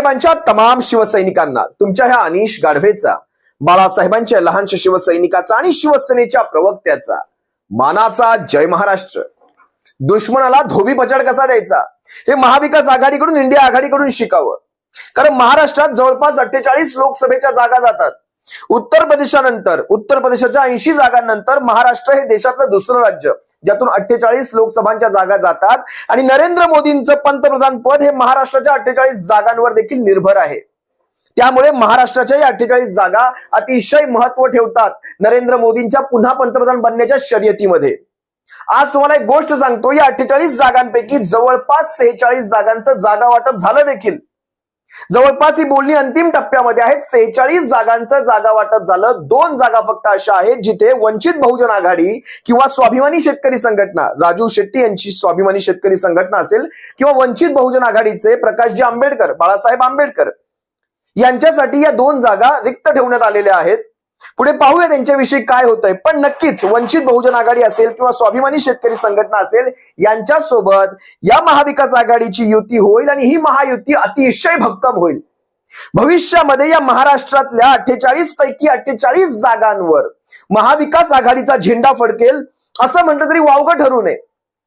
बाळासाहेबांच्या तमाम शिवसैनिकांना तुमच्या ह्या अनिश गाढवेचा, बाळासाहेबांच्या लहानशा शिवसैनिकाचा आणि शिवसेनेच्या प्रवक्त्याचा मानाचा जय महाराष्ट्र. दुश्मनाला धोबी पछाड कसा द्यायचा हे महाविकास आघाडीकडून, इंडिया आघाडीकडून शिकावं. कारण महाराष्ट्रात जवळपास 48 लोकसभेच्या जागा जातात. उत्तर प्रदेशानंतर, उत्तर प्रदेशाच्या 80 जागांनंतर महाराष्ट्र हे देशातलं दुसरं राज्य ज्यातून 48 लोकसभांच्या जागा जातात. आणि नरेंद्र मोदींचं पंतप्रधान पद हे महाराष्ट्राच्या 48 जागांवर देखील निर्भर आहे. त्यामुळे महाराष्ट्राच्या या 48 जागा अतिशय महत्व ठेवतात नरेंद्र मोदींच्या पुन्हा पंतप्रधान बनण्याच्या शर्यतीमध्ये. आज तुम्हाला एक गोष्ट सांगतो, या 48 जागांपैकी जवळपास 46 जागांचं जागा वाटप झालं देखील. जवळपास ही बोलणी अंतिम टप्प्यामध्ये आहेत. 46 जागांचं जागा वाटप झालं. 2 जागा फक्त अशा आहेत जिथे वंचित बहुजन आघाडी किंवा स्वाभिमानी शेतकरी संघटना, राजू शेट्टी यांची स्वाभिमानी शेतकरी संघटना असेल किंवा वंचित बहुजन आघाडीचे प्रकाशजी आंबेडकर, बाळासाहेब आंबेडकर यांच्यासाठी या 2 जागा रिक्त ठेवण्यात आलेल्या आहेत. पुढे पाहूया त्यांच्याविषयी काय होतंय. पण नक्कीच वंचित बहुजन आघाडी असेल किंवा स्वाभिमानी शेतकरी संघटना असेल यांच्यासोबत या महाविकास आघाडीची युती होईल आणि ही महायुती अतिशय भक्कम होईल. भविष्यामध्ये या महाराष्ट्रातल्या 48 पैकी 48 जागांवर महाविकास आघाडीचा झेंडा फडकेल असं म्हटलं तरी वावगं ठरू नये.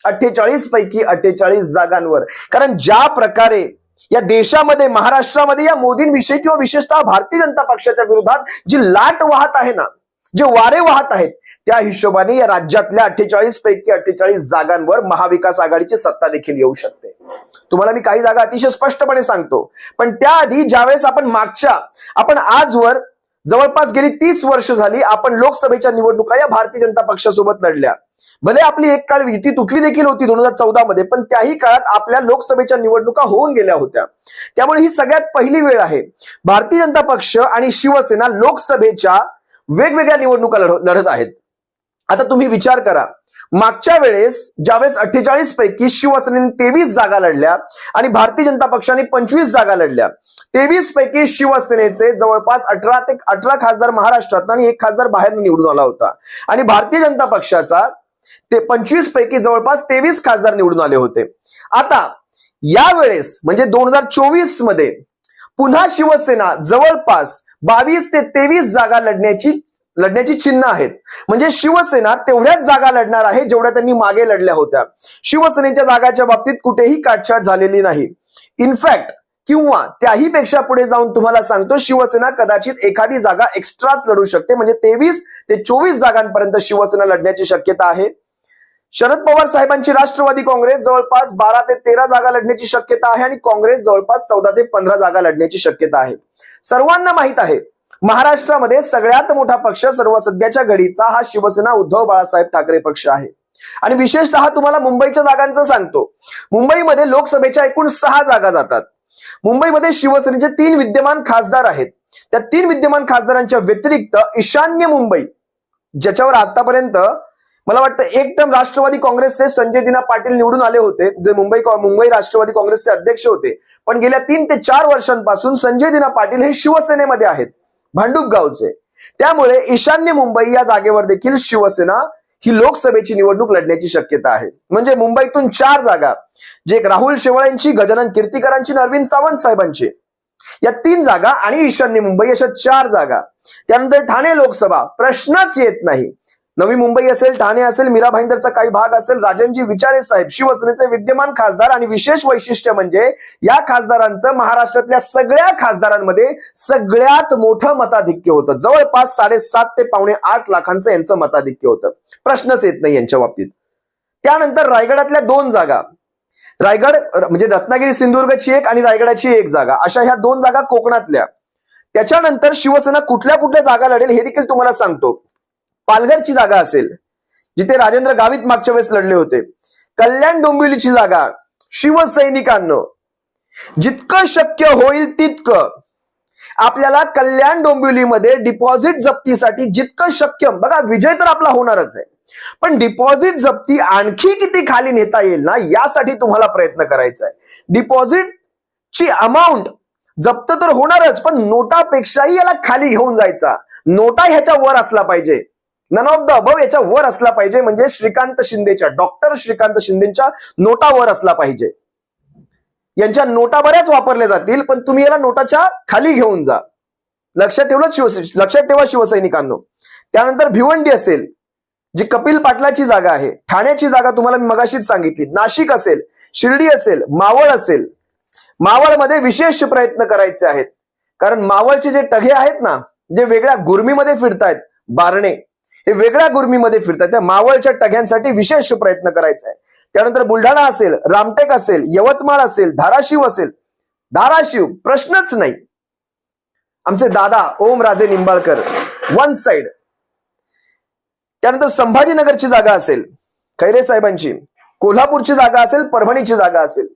48 पैकी 48 जागांवर. कारण ज्या प्रकारे या देशामध्ये, महाराष्ट्रामध्ये या मोदींविषयी किंवा विशेषतः भारतीय जनता पक्षाच्या विरोधात जी लाट वाहत आहे ना, जे वारे वाहत आहेत, त्या हिशोबाने या राज्यातल्या 48 पैकी 48 जागांवर महाविकास आघाडीची सत्ता देखील येऊ शकते. तुम्हाला मी काही जागा अतिशय स्पष्टपणे सांगतो. पण त्याआधी ज्यावेळेस आपण आजवर जवळपास गेली 30 वर्ष झाली आपण लोकसभेच्या निवडणुका या भारतीय जनता पक्षासोबत लढल्या. भले आपली एक काळ युती तुटली देखील होती 2014 मध्ये, पण त्याही काळात आपल्या लोकसभेच्या निवडणुका होऊन गेल्या होत्या. त्यामुळे ही सगळ्यात पहिली वेळ आहे भारतीय जनता पक्ष आणि शिवसेना लोकसभेच्या वेगवेगळ्या निवडणुका लढत आहेत. आता तुम्ही विचार करा, मागच्या वेळेस ज्यावेळेस 48 पैकी शिवसेनेने 23 जागा लढल्या आणि भारतीय जनता पक्षाने 25 जागा लढल्या. 23 पैकी शिवसेनेचे जवळपास 18 खासदार महाराष्ट्रात आणि 1 खासदार बाहेर निवडून आला होता. आणि भारतीय जनता पक्षाचा ते 25 पैकी जवळपास 23 खासदार निवडून आले होते. आता यावेळेस म्हणजे 2024 मध्ये पुन्हा शिवसेना जवळपास 22 ते 23 जागा लढण्याची चिन्ह आहेत. म्हणजे शिवसेना तेवढ्याच जागा लढणार आहे जेवढ्या त्यांनी मागे लढल्या होत्या. शिवसेनेच्या जागाच्या बाबतीत कुठेही काटछाट झालेली नाही. इनफॅक्ट किंवा त्याही पेक्षा पुढे जाऊन तुम्हाला सांगतो, शिवसेना कदाचित एखादी जागा एक्स्ट्राच लढू शकते. म्हणजे 23 ते 24 जागांपर्यंत शिवसेना लढण्याची शक्यता आहे. शरद पवार साहेबांची राष्ट्रवादी काँग्रेस जवळपास 12 ते 13 जागा लढण्याची शक्यता आहे आणि काँग्रेस जवळपास 14 ते 15 जागा लढण्याची शक्यता आहे. सर्वांना माहित आहे महाराष्ट्रामध्ये सगळ्यात मोठा पक्ष सर्व सध्याच्या घडीचा हा शिवसेना उद्धव बाळासाहेब ठाकरे पक्ष आहे. आणि विशेषतः तुम्हाला मुंबईच्या जागांचं सांगतो. मुंबईमध्ये लोकसभेच्या एकूण 6 जागा जातात. मुंबईमध्ये शिवसेनेचे 3 विद्यमान खासदार आहेत. त्या 3 विद्यमान खासदारांच्या व्यतिरिक्त ईशान्य मुंबई, ज्याच्यावर आतापर्यंत मला वाटतं एक टर्म राष्ट्रवादी काँग्रेसचे संजय दिना पाटील निवडून आले होते, जे मुंबई राष्ट्रवादी काँग्रेसचे अध्यक्ष होते. पण गेल्या 3 ते 4 वर्षांपासून संजय दिना पाटील हे शिवसेनेमध्ये आहेत, भांडूप गावचे. त्यामुळे ईशान्य मुंबई या जागेवर देखील शिवसेना ही लोकसभेची निवडणूक लढण्याची शक्यता आहे. म्हणजे मुंबईतून 4 जागा, जे राहुल शेवाळेंची, गजानन कीर्तीकरांची, अरविंद सावंत साहेबांची, या 3 जागा आणि ईशान्य मुंबई अशा 4 जागा. त्यानंतर ठाणे लोकसभा प्रश्नच येत नाही. नवी मुंबई असेल, ठाणे असेल, मीरा भाईंदरचा काही भाग असेल, राजनजी विचारे साहेब शिवसेनेचे विद्यमान खासदार. आणि विशेष वैशिष्ट्य म्हणजे या खासदारांचं महाराष्ट्रातल्या सगळ्या खासदारांमध्ये सगळ्यात मोठं मताधिक्य होतं. जवळपास 7.5 ते 8.5 लाखांचं यांचं मताधिक्य होतं. प्रश्नच येत नाही यांच्या बाबतीत. त्यानंतर रायगडातल्या 2 जागा, रायगड म्हणजे रत्नागिरी सिंधुदुर्गची एक आणि रायगडाची 1 जागा, अशा ह्या 2 जागा कोकणातल्या. त्याच्यानंतर शिवसेना कुठल्या कुठल्या जागा लढेल हे देखील तुम्हाला सांगतो. पालघरची जागा असेल, जिथे राजेंद्र गावित मागच्या वेळेस लढले होते. कल्याण डोंबिवलीची जागा शिवसैनिकांनो, जितकं शक्य होईल तितकं आपल्याला कल्याण डोंबिवलीमध्ये डिपॉझिट जप्तीसाठी जितकं शक्य, बघा विजय तर आपला होणारच आहे, पण डिपॉझिट जप्ती आणखी किती खाली नेता येईल ना, यासाठी तुम्हाला प्रयत्न करायचा आहे. डिपॉझिटची अमाऊंट जप्त तर होणारच, पण नोटापेक्षाही याला खाली घेऊन जायचा. नोटा ह्याच्या वर असला पाहिजे, नन ऑफ द अबव याच्या वर असला पाहिजे. म्हणजे डॉक्टर श्रीकांत शिंदेच्या नोटावर असला पाहिजे. यांच्या नोटा बऱ्याच वापरल्या जातील, पण तुम्ही याला नोटाच्या खाली घेऊन जा. लक्षात ठेवा शिवसैनिकांनो. त्यानंतर भिवंडी असेल, जी कपिल पाटलाची जागा आहे. ठाण्याची जागा तुम्हाला मी मगाशीच सांगितली. नाशिक असेल, शिर्डी असेल, मावळ असेल. मावळमध्ये विशेष प्रयत्न करायचे आहेत, कारण मावळचे जे टघे आहेत ना, जे वेगळ्या गुरमीमध्ये फिरतायत, बारणे हे वेगळ्या गुरमीमध्ये फिरतात, त्या मावळच्या टघ्यांसाठी विशेष प्रयत्न करायचा आहे. त्यानंतर बुलढाणा असेल, रामटेक असेल, यवतमाळ असेल, धाराशिव असेल. धाराशिव प्रश्नच नाही. आमचे दादा ओमराजे निंबाळकर वन साइड. त्यानंतर संभाजीनगरची जागा असेल खैरे साहेबांची, कोल्हापूरची जागा असेल, परभणीची जागा असेल.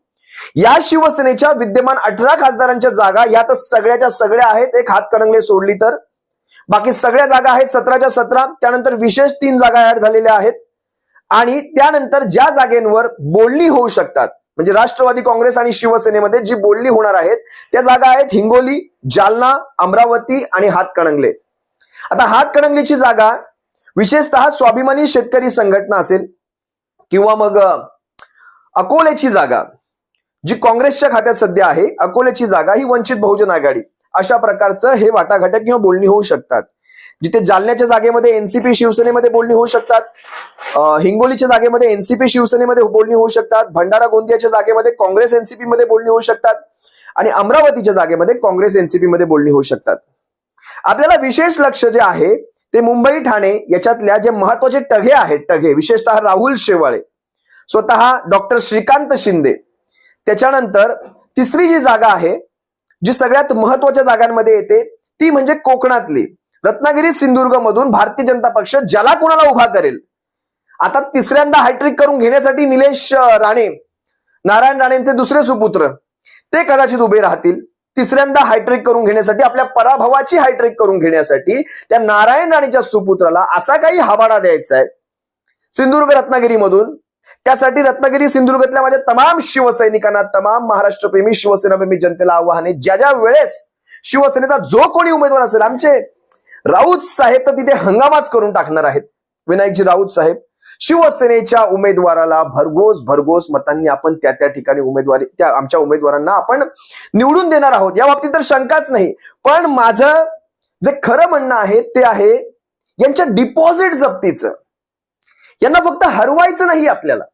या शिवसेनेच्या विद्यमान 18 खासदारांच्या जागा यात सगळ्याच्या सगळ्या आहेत, एक हातकणंगले सोडली तर. बाकी सगळ्या जागा आहेत 17च्या 17. त्यानंतर विशेष 3 जागा ऍड झालेल्या आहेत. आणि त्यानंतर ज्या जागेंवर बोलणी होऊ शकतात, म्हणजे राष्ट्रवादी काँग्रेस आणि शिवसेनेमध्ये जी बोलणी होणार आहेत, त्या जागा आहेत हिंगोली, जालना, अमरावती आणि हातकणंगले. आता हातकणंगलेची जागा विशेषतः स्वाभिमानी शेतकरी संघटना असेल, किंवा मग अकोलेची जागा जी काँग्रेसच्या खात्यात सध्या आहे, अकोलेची जागा ही वंचित बहुजन आघाडी. अशा प्रकारचं हे वाटाघाट किंवा बोलणी होऊ शकतात. जिथे जालन्याच्या जागेमध्ये एनसीपी शिवसेनेमध्ये बोलणी होऊ शकतात, हिंगोलीच्या जागेमध्ये एनसीपी शिवसेनेमध्ये बोलणी होऊ शकतात, भंडारा गोंदियाच्या जागेमध्ये काँग्रेस एनसीपी मध्ये बोलणी होऊ शकतात, आणि अमरावतीच्या जागेमध्ये काँग्रेस एनसीपी मध्ये बोलणी होऊ शकतात. आपल्याला विशेष लक्ष जे आहे ते मुंबई ठाणे याच्यातल्या जे महत्वाचे टघे आहेत, टघे विशेषतः राहुल शेवाळे, स्वतः डॉक्टर श्रीकांत शिंदे. त्याच्यानंतर तिसरी जी जागा आहे, जी सगळ्यात महत्वाच्या जागांमध्ये येते, ती म्हणजे कोकणातली रत्नागिरी सिंधुदुर्ग मधून भारतीय जनता पक्ष ज्याला कोणाला उभा करेल. आता तिसऱ्यांदा हॅट्रिक करून घेण्यासाठी निलेश राणे, नारायण राणेंचे दुसरे सुपुत्र, ते कदाचित उभे राहतील. तिसऱ्यांदा हायट्रिक करून घेण्यासाठी, आपल्या पराभवाची हायट्रिक करून घेण्यासाठी त्या नारायण राणेच्या सुपुत्राला असा काही हवाडा द्यायचा आहे सिंधुदुर्ग रत्नागिरीमधून. त्यासाठी रत्नागिरी सिंधुदुर्गातल्या माझ्या तमाम शिवसैनिकांना, तमाम महाराष्ट्रप्रेमी शिवसेनाप्रेमी जनतेला आव्हान आहे, ज्या वेळेस शिवसेनेचा जो कोणी उमेदवार असेल, आमचे राऊत साहेब तर तिथे हंगामाच करून टाकणार आहेत. विनायकजी राऊत साहेब, शिवसेनेच्या उमेदवाराला भरघोस मतांनी आपण त्या ठिकाणी उमेदवारी, त्या आमच्या उमेदवारांना आपण निवडून देणार आहोत, या बाबतीत तर शंकाच नाही. पण माझं जे खरं म्हणणं आहे ते आहे यांच्या डिपॉझिट जप्तीचं. यांना फक्त हरवायचं नाही, आपल्याला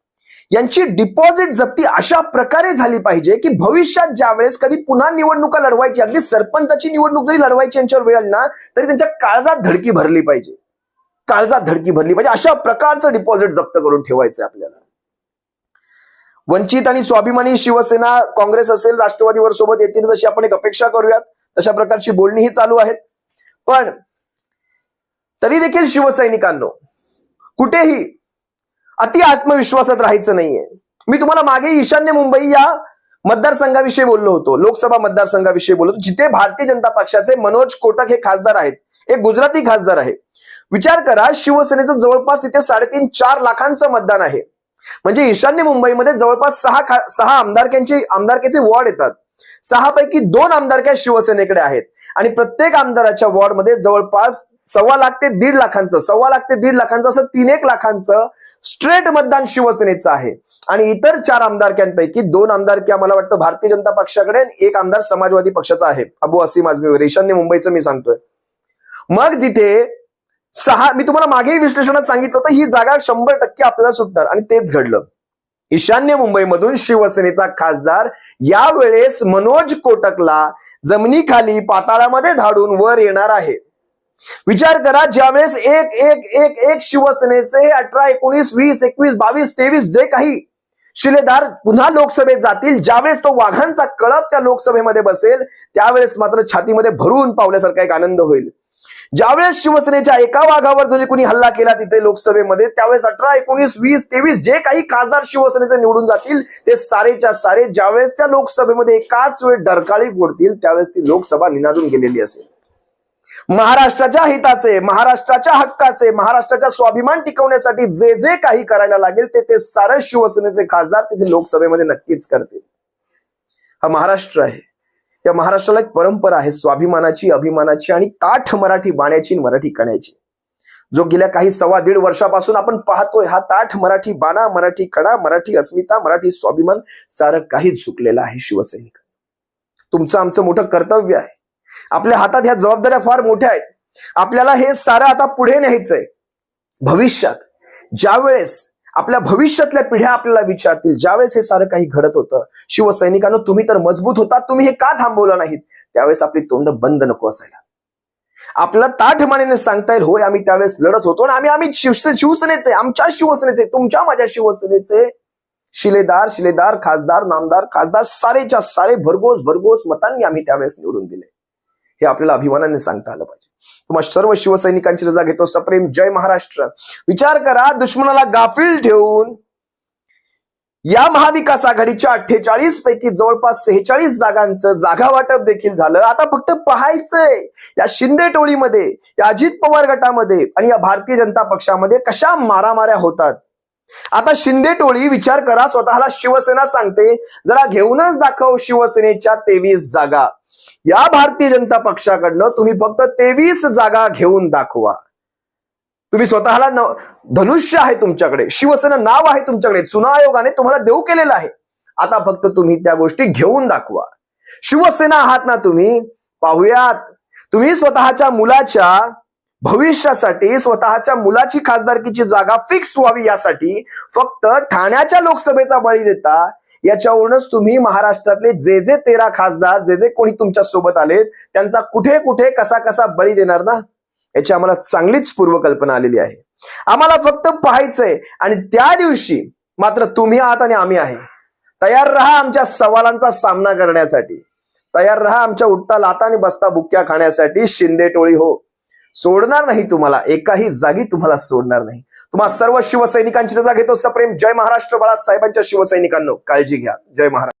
यांची डिपॉझिट जप्ती अशा प्रकारे झाली पाहिजे की भविष्यात ज्यावेळेस कधी पुन्हा निवडणुका लढवायची, अगदी सरपंचाची निवडणूक जरी लढवायची यांच्यावर वेळ आली ना, तरी त्यांच्या काळजात धडकी भरली पाहिजे, अशा प्रकारचं डिपॉझिट जप्त करून ठेवायचं आपल्याला. वंचित आणि स्वाभिमानी शिवसेना, काँग्रेस असेल, राष्ट्रवादीवर सोबत येतील तशी आपण एक अपेक्षा करूयात. तशा प्रकारची बोलणीही चालू आहेत. पण तरी देखील शिवसैनिकांनो, कुठेही अति आत्मविश्वासात राहायचं नाहीये. मी तुम्हाला मागे ईशान्य मुंबई या मतदारसंघाविषयी बोललो होतो, लोकसभा मतदारसंघाविषयी बोललो होतो, जिथे भारतीय जनता पक्षाचे मनोज कोटक हे खासदार आहेत, एक गुजराती खासदार आहे. विचार करा, शिवसेनेचं जवळपास तिथे 3.5-4 लाखांचं मतदान आहे. म्हणजे ईशान्य मुंबईमध्ये जवळपास 6 आमदारकीचे वॉर्ड येतात. 6 पैकी 2 आमदारक्या शिवसेनेकडे आहेत, आणि प्रत्येक आमदाराच्या वॉर्डमध्ये जवळपास 1.25 लाख ते 1.5 लाखांचं असं 3-1 लाखांचं स्ट्रेट मतदान शिवसेनेचं आहे. आणि इतर 4 आमदारक्यांपैकी 2 आमदारक्या मला वाटतं भारतीय जनता पक्षाकडे, 1 आमदार समाजवादी पक्षाचा आहे, अबू असीम आझमीवर. ईशान्य मुंबईचं मी सांगतोय. मग तिथे 6, मी तुम्हाला मागेही विश्लेषणात सांगितलं होतं, ही जागा 100% आपल्याला सुटणार, आणि तेच घडलं. ईशान्य मुंबईमधून शिवसेनेचा खासदार यावेळेस मनोज कोटकला जमिनीखाली पाताळामध्ये धाडून वर येणार आहे. विचार करा, ज्यावेळेस एक शिवसेनेचे 18, 19, 20, 21, 22, 23 जे काही शिलेदार पुन्हा लोकसभेत जातील, ज्यावेळेस तो वाघांचा कळप त्या लोकसभेमध्ये बसेल, त्यावेळेस मात्र छातीमध्ये भरून पावल्यासारखा एक आनंद होईल. ज्यावेळेस शिवसेनेच्या एका वाघावर जरी कोणी हल्ला केला तिथे लोकसभेमध्ये, त्यावेळेस 18, 19, 20, 23 जे काही खासदार शिवसेनेचे निवडून जातील, ते सारेच्या सारे ज्यावेळेस त्या लोकसभेमध्ये एकाच वेळ डरकाळी फोडतील, त्यावेळेस ती लोकसभा निनादून गेलेली असेल. महाराष्ट्राच्या हिताचे, महाराष्ट्राच्या हक्काचे, महाराष्ट्राच्या स्वाभिमान टिकवण्यासाठी जे जे काही करायला लागेल ते सारे शिवसेनेचे खासदार तिथे लोकसभेमध्ये नक्कीच करतील. हा महाराष्ट्र आहे. या महाराष्ट्राला एक परंपरा आहे स्वाभिमानाची, अभिमानाची, आणि ताठ मराठी बाण्याची, मराठी कण्याची. जो गेल्या काही 1.25 वर्षापासून आपण पाहतोय, हा ताठ मराठी बाणा, मराठी कणा, मराठी अस्मिता, मराठी स्वाभिमान सारं काही झुकलेलं आहे. शिवसैनिक, तुमचं आमचं मोठं कर्तव्य आहे. आपल्या हातात ह्या जबाबदाऱ्या फार मोठ्या आहेत. आपल्याला हे सारं आता पुढे न्यायचंय. भविष्यात ज्यावेळेस आपल्या भविष्यातल्या पिढ्या आपल्याला विचारतील, ज्यावेळेस हे सारं काही घडत होतं, शिवसैनिकांनो तुम्ही तर मजबूत होता, तुम्ही हे का थांबवलं नाहीत, त्यावेळेस आपली तोंड बंद नको असायला. आपलं ताठमानेने सांगता येईल, होय आम्ही त्यावेळेस लढत होतो आणि आम्ही शिवसेनेचे, आमच्या शिवसेनेचे, तुमच्या माझ्या शिवसेनेचे शिलेदार, खासदार, नामदार, खासदार सारेच्या सारे भरघोस मतांनी आम्ही त्यावेळेस निवडून दिले. हे आपल्याला अभिमानाने सांगता आलं पाहिजे. तुम्हा सर्व शिवसैनिकांची रजा घेतो. सप्रेम जय महाराष्ट्र. विचार करा, दुश्मनाला गाफील ठेवून या महाविकास आघाडीच्या 48 पैकी जवळपास 46 जागांचं जागा वाटप देखील झालं. आता फक्त पाहायचंय या शिंदे टोळीमध्ये, या अजित पवार गटामध्ये आणि या भारतीय जनता पक्षामध्ये कशा मारामाऱ्या होतात. आता शिंदे टोळी, विचार करा, स्वतःला शिवसेना सांगते, जरा घेऊनच दाखव शिवसेनेच्या 23 जागा. या भारतीय जनता पक्षाकडनं तुम्ही फक्त 23 जागा घेऊन दाखवा. तुम्ही स्वतःला धनुष्य आहे तुमच्याकडे, शिवसेना नाव आहे तुमच्याकडे, चुनाव आयोगाने तुम्हाला देऊ केलेलं आहे. आता फक्त तुम्ही त्या गोष्टी घेऊन दाखवा. शिवसेना आहात ना तुम्ही, पाहूयात. तुम्ही स्वतःच्या मुलाच्या भविष्यासाठी, स्वतःच्या मुलाची खासदारकीची जागा फिक्स व्हावी यासाठी फक्त ठाण्याच्या लोकसभेचा बळी देता. याच्यावरूनच तुम्ही महाराष्ट्रातले जे 13 खासदार, जे कोणी तुमच्या सोबत आलेत, त्यांचा कुठे कसा बळी देणार ना, याची आम्हाला चांगलीच पूर्वकल्पना आलेली आहे. आम्हाला फक्त पाहायचंय आणि त्या दिवशी मात्र तुम्ही आहात आणि आम्ही आहे. तयार रहा आमच्या सवालांचा सामना करण्यासाठी. तयार रहा आमच्या उठता लाता आणि बसता बुक्क्या खाण्यासाठी. शिंदे टोळी हो, सोडणार नाही तुम्हाला, एकाही जागी तुम्हाला सोडणार नाही. तुम्हा सर्व शिवसैनिकांची रजा घेतो. सप्रेम जय महाराष्ट्र. बाळासाहेबांच्या शिवसैनिकांनो, काळजी घ्या. जय महाराष्ट्र.